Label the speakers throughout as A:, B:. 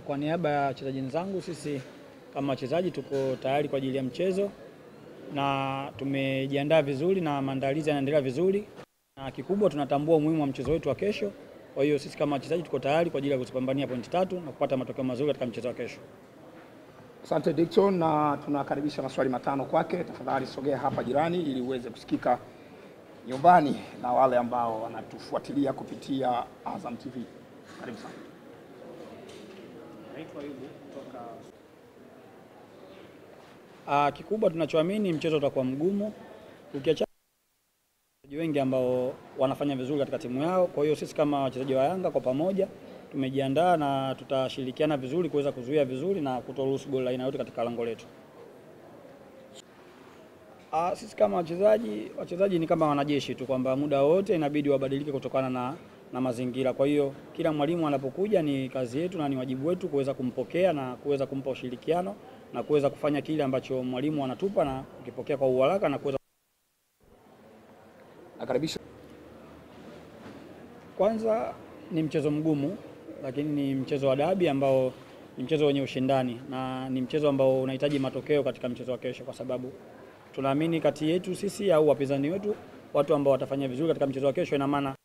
A: Kwa niaba ya wachezaji wenzangu, sisi kama wachezaji tuko tayari kwa ajili ya mchezo na tumejiandaa vizuri na maandalizi yanaendelea vizuri, na kikubwa tunatambua umuhimu wa mchezo wetu wa kesho. Kwa hiyo sisi kama wachezaji tuko tayari kwa ajili ya kuzipambania pointi 3 na kupata matokeo mazuri katika mchezo wa kesho.
B: Asante Dickson, na tunakaribisha maswali matano kwake. Tafadhali sogea hapa jirani ili uweze kusikika nyumbani na wale ambao wanatufuatilia kupitia Azam TV. Karibu sana.
A: Naitwa Ayubu kutoka. Kikubwa tunachoamini mchezo utakuwa mgumu. Ukiacha wachezaji wengi ambao wanafanya vizuri katika timu yao, kwa hiyo sisi kama wachezaji wa Yanga kwa pamoja tumejiandaa na tutashirikiana vizuri kuweza kuzuia vizuri na kutoruhusu goli aina yote katika lango letu. Sisi kama wachezaji ni kama wanajeshi tu, kwamba muda wote inabidi wabadilike kutokana na mazingira. Kwa hiyo kila mwalimu anapokuja ni kazi yetu na ni wajibu wetu kuweza kumpokea na kuweza kumpa ushirikiano na kuweza kufanya kile ambacho mwalimu anatupa na kukipokea kwa uharaka na kuweza.
B: Nakaribisha.
A: Kwanza ni mchezo mgumu, lakini ni mchezo wa dabi ambao ni mchezo wenye ushindani na ni mchezo ambao unahitaji matokeo katika mchezo wa kesho, kwa sababu tunaamini kati yetu sisi au wapinzani wetu, watu ambao watafanya vizuri katika mchezo wa kesho, ina maana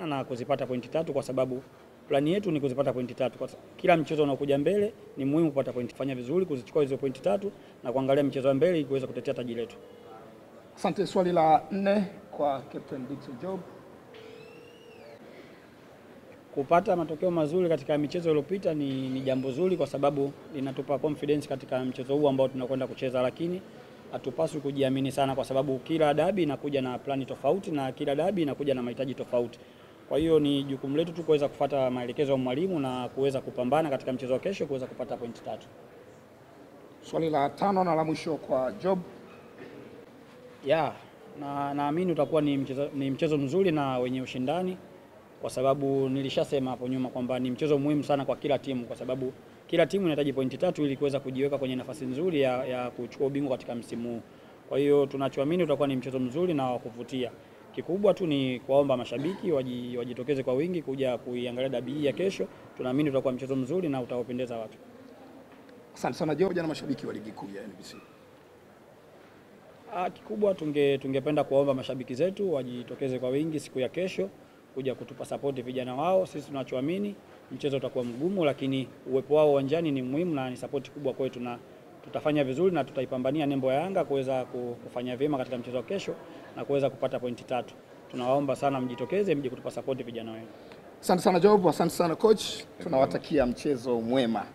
A: na kuzipata pointi 3, kwa sababu plani yetu ni kuzipata pointi 3. Kwa kila mchezo unaokuja mbele ni muhimu kupata pointi, fanya vizuri kuzichukua hizo pointi 3 na kuangalia mchezo wa mbele ili kuweza kutetea taji letu.
B: Asante. Swali la 4 kwa Captain Dickson Job.
A: Kupata matokeo mazuri katika michezo iliyopita ni jambo zuri, kwa sababu linatupa confidence katika mchezo huu ambao tunakwenda kucheza, lakini hatupaswi kujiamini sana, kwa sababu kila dabi inakuja na plani tofauti na kila dabi inakuja na mahitaji tofauti. Kwa hiyo ni jukumu letu tu kuweza kufuata maelekezo ya mwalimu na kuweza kupambana katika mchezo wa kesho kuweza kupata pointi 3.
B: Swali la 5 na la mwisho kwa Job.
A: Naamini utakuwa ni mchezo mzuri na wenye ushindani, kwa sababu nilishasema hapo nyuma kwamba ni mchezo muhimu sana kwa kila timu, kwa sababu kila timu inahitaji pointi 3 ili kuweza kujiweka kwenye nafasi nzuri ya kuchukua ubingwa katika msimu huu. Kwa hiyo tunachoamini utakuwa ni mchezo mzuri na wa kuvutia. Kikubwa tu ni kuwaomba mashabiki wajitokeze kwa wingi kuja kuiangalia dabi hii ya kesho. Tunaamini utakuwa mchezo mzuri na utawapendeza watu.
B: Asante sana Job, na mashabiki wa ligi kuu ya NBC.
A: Kikubwa tungependa kuwaomba mashabiki zetu wajitokeze kwa wingi siku ya kesho kuja kutupa support vijana wao. Sisi tunachoamini mchezo utakuwa mgumu, lakini uwepo wao uwanjani ni muhimu na ni support kubwa kwetu, na tutafanya vizuri na tutaipambania nembo ya Yanga kuweza kufanya vyema katika mchezo wa kesho na kuweza kupata pointi 3. Tunawaomba sana mjitokeze, mje kutupa support vijana wenu.
B: Asante sana Job, asante sana coach. Tunawatakia mchezo mwema.